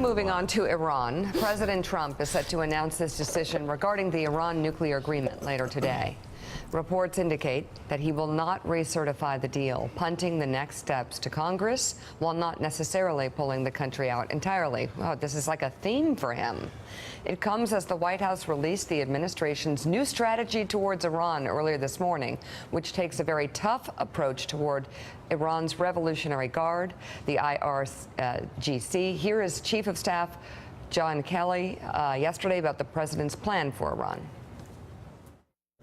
Moving on to Iran, President Trump is set to announce his decision regarding the Iran nuclear agreement later today. Reports indicate that he will not recertify the deal, punting the next steps to Congress while not necessarily pulling the country out entirely. Wow, this is like a theme for him. It comes as the White House released the administration's new strategy towards Iran earlier this morning, which takes a very tough approach toward Iran's Revolutionary Guard, the IRGC. Here is Chief of Staff John Kelly yesterday about the president's plan for Iran.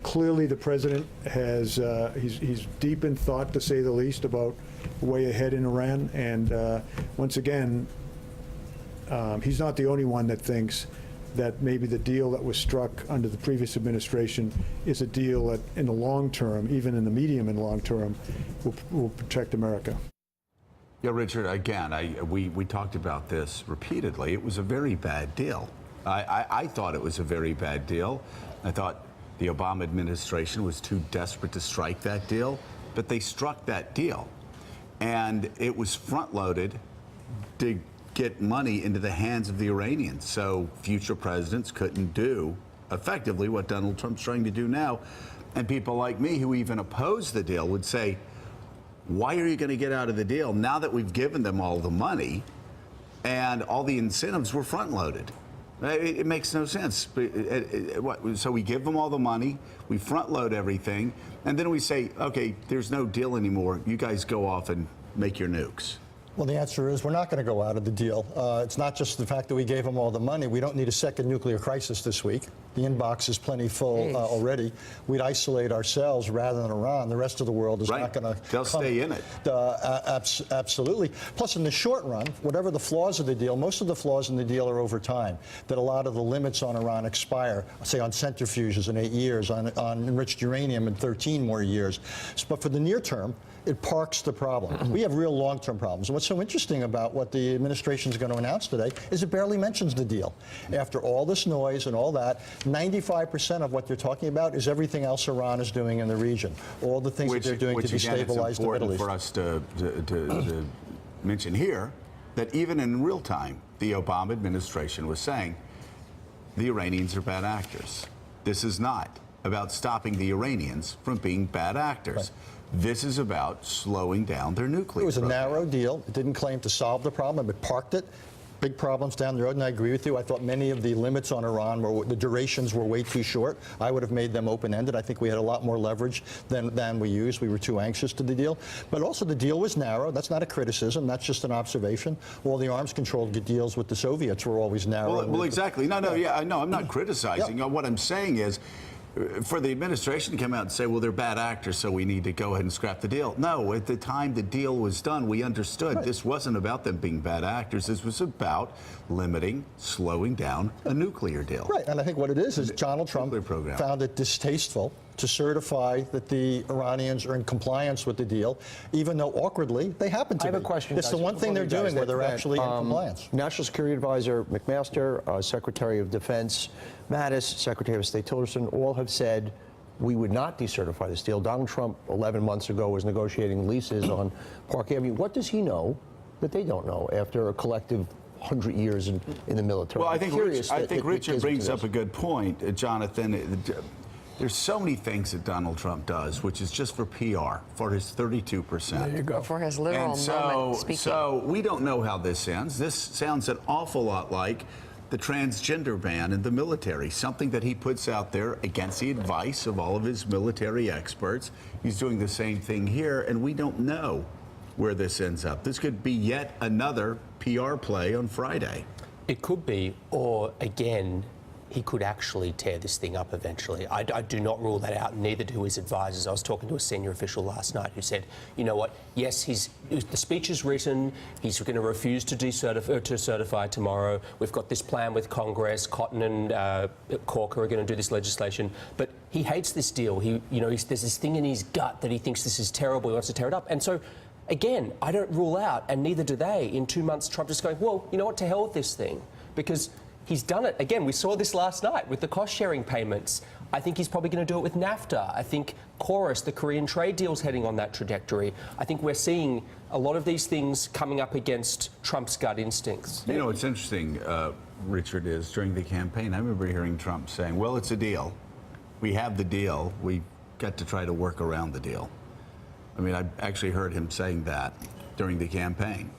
Clearly, the president has he's deep in thought, to say the least, about the way ahead in Iran. And once again, he's not the only one that thinks that maybe the deal that was struck under the previous administration is a deal that, in the long term, even in the medium and long term, will protect America. Yeah, Richard, again, we talked about this repeatedly. It was a very bad deal. I thought it was a very bad deal. I thought the Obama administration was too desperate to strike that deal, but they struck that deal. And it was front-loaded to get money into the hands of the Iranians, so future presidents couldn't do effectively what Donald Trump's trying to do now. And people like me who even oppose the deal would say, why are you going to get out of the deal now that we've given them all the money and all the incentives were front-loaded? It makes no sense. So we give them all the money, we front-load everything, and then we say, okay, there's no deal anymore. You guys go off and make your nukes. Well, the answer is we're not going to go out of the deal. It's not just the fact that we gave them all the money. We don't need a second nuclear crisis this week. The inbox is plenty full already. We'd isolate ourselves rather than Iran. The rest of the world is not going to. They'll stay in it. Absolutely. Plus, in the short run, whatever the flaws of the deal, most of the flaws in the deal are over time. That a lot of the limits on Iran expire, say on centrifuges in 8 years, on enriched uranium in 13 more years. But for the near term, it parks the problem. We have real long-term problems. And what's so interesting about what the administration is going to announce today is it barely mentions the deal. After all this noise and all that, 95% of what they're talking about is everything else Iran is doing in the region. All the things that they're doing to destabilize the Middle East. For us to mention here that even in real time, the Obama administration was saying the Iranians are bad actors. This is not about stopping the Iranians from being bad actors. Right. This is about slowing down their nuclear program. It was a narrow deal. It didn't claim to solve the problem. It parked it. Big problems down the road, and I agree with you. I thought many of the limits on Iran, the durations were way too short. I would have made them open-ended. I think we had a lot more leverage than we used. We were too anxious to the deal. But also the deal was narrow. That's not a criticism. That's just an observation. All the arms-controlled deals with the Soviets were always narrow. Well, exactly. No, I'm not criticizing. What I'm saying is, for the administration to come out and say, well, they're bad actors, so we need to go ahead and scrap the deal. No, at the time the deal was done, we understood this wasn't about them being bad actors. This was about limiting, slowing down a nuclear deal. Right, and I think what it is Donald Trump found it distasteful to certify that the Iranians are in compliance with the deal, even though awkwardly they happen to be. I have a question. It's the one thing they're doing where they're actually in compliance. National Security Advisor McMaster, Secretary of Defense Mattis, Secretary of State Tillerson, all have said we would not decertify this deal. Donald Trump, 11 months ago, was negotiating leases on Park Avenue. What does he know that they don't know after a collective 100 years in the military? Well, I think Richard brings up a good point, Jonathan. There's so many things that Donald Trump does, which is just for PR, for his 32%. There you go. For his literal moment speaking. So we don't know how this ends. This sounds an awful lot like the transgender ban in the military, something that he puts out there against the advice of all of his military experts. He's doing the same thing here, and we don't know where this ends up. This could be yet another PR play on Friday. It could be, or again, he could actually tear this thing up eventually. I do not rule that out, neither do his advisors. I was talking to a senior official last night who said, you know what, yes, the speech is written, he's going to refuse to certify tomorrow. We've got this plan with Congress, Cotton and Corker are going to do this legislation, but he hates this deal. There's this thing in his gut that he thinks this is terrible, he wants to tear it up. And so, again, I don't rule out, and neither do they, in 2 months Trump just going, well, you know what, to hell with this thing. Because He's done it. Again, we saw this last night with the cost-sharing payments. I think he's probably going to do it with NAFTA. I think Chorus, the Korean trade deal's heading on that trajectory. I think we're seeing a lot of these things coming up against Trump's gut instincts. You know, what's interesting, Richard, is during the campaign, I remember hearing Trump saying, well, it's a deal. We have the deal. We got to try to work around the deal. I mean, I actually heard him saying that during the campaign.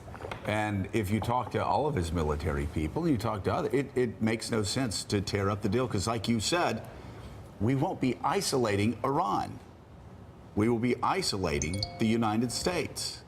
And if you talk to all of his military people, you talk to others, it makes no sense to tear up the deal because, like you said, we won't be isolating Iran. We will be isolating the United States.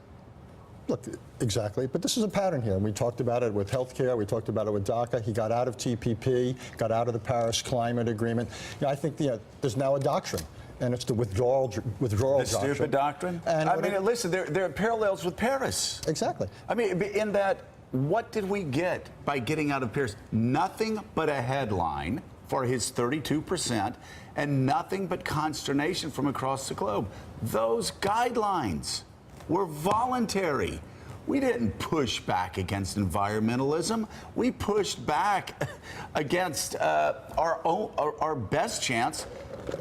Look, exactly. But this is a pattern here. And we talked about it with healthcare. We talked about it with DACA. He got out of TPP, got out of the Paris Climate Agreement. You know, I think there's now a doctrine. And it's the withdrawal doctrine. Stupid doctrine? And I mean, listen, there are parallels with Paris. Exactly. I mean, in that, what did we get by getting out of Paris? Nothing but a headline for his 32% and nothing but consternation from across the globe. Those guidelines were voluntary. We didn't push back against environmentalism. We pushed back against our best chance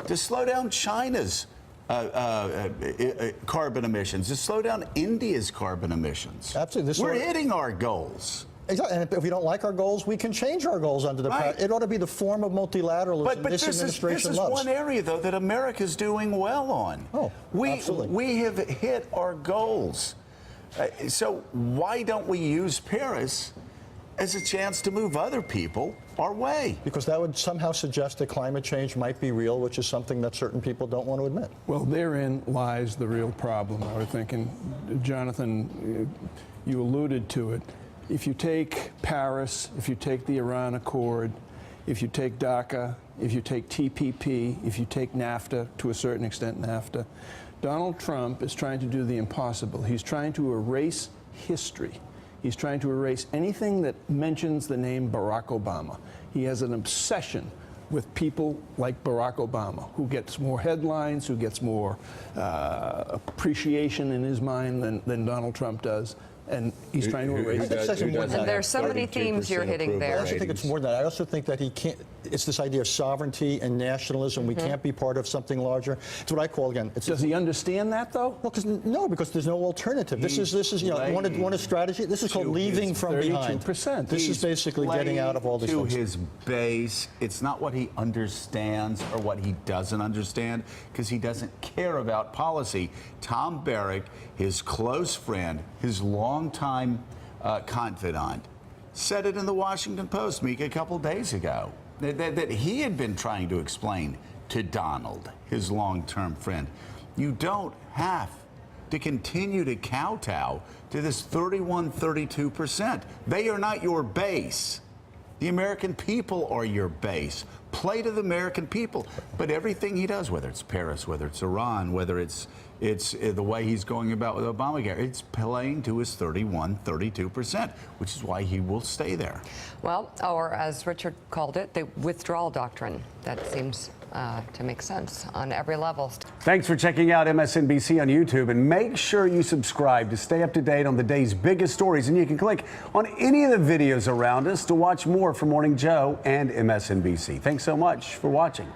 to slow down China's carbon emissions, to slow down India's carbon emissions. Absolutely. We're hitting our goals. Exactly. And if we don't like our goals, we can change our goals under the Right. It ought to be the form of multilateralism this administration this is loves. one area, though, that America's doing well on. Oh, absolutely. We have hit our goals. So why don't we use Paris as a chance to move other people our way? Because that would somehow suggest that climate change might be real, which is something that certain people don't want to admit. Well, therein lies the real problem, I was thinking. Jonathan, you alluded to it. If you take Paris, if you take the Iran Accord, if you take DACA, if you take TPP, if you take NAFTA, to a certain extent NAFTA, Donald Trump is trying to do the impossible. He's trying to erase history. He's trying to erase anything that mentions the name Barack Obama. He has an obsession with people like Barack Obama, who gets more headlines, who gets more appreciation in his mind than Donald Trump does. And he's trying to erase it. And there's so many themes you're hitting there. I also think it's more than that. I also think that he can't. It's this idea of sovereignty and nationalism. We can't be part of something larger. It's what I call, again. Does he understand that, though? Well, because there's no alternative. This is you know, want a strategy. This is called leaving from behind. 32%. This is basically getting out of all these to things. his base. It's not what he understands or what he doesn't understand, because he doesn't care about policy. Tom Barrack, his close friend, his longtime confidant, said it in the Washington Post, Mika, a couple days ago, that he had been trying to explain to Donald, his long-term friend. You don't have to continue to kowtow to this 32%. They are not your base. The American people are your base. Play to the American people. But everything he does, whether it's Paris, whether it's Iran, whether it's the way he's going about with Obamacare, it's playing to his 32%, which is why he will stay there. Well, or as Richard called it, the withdrawal doctrine. That seems to make sense on every level. Thanks for checking out MSNBC on YouTube, and make sure you subscribe to stay up to date on the day's biggest stories. And you can click on any of the videos around us to watch more from Morning Joe and MSNBC. Thanks so much for watching.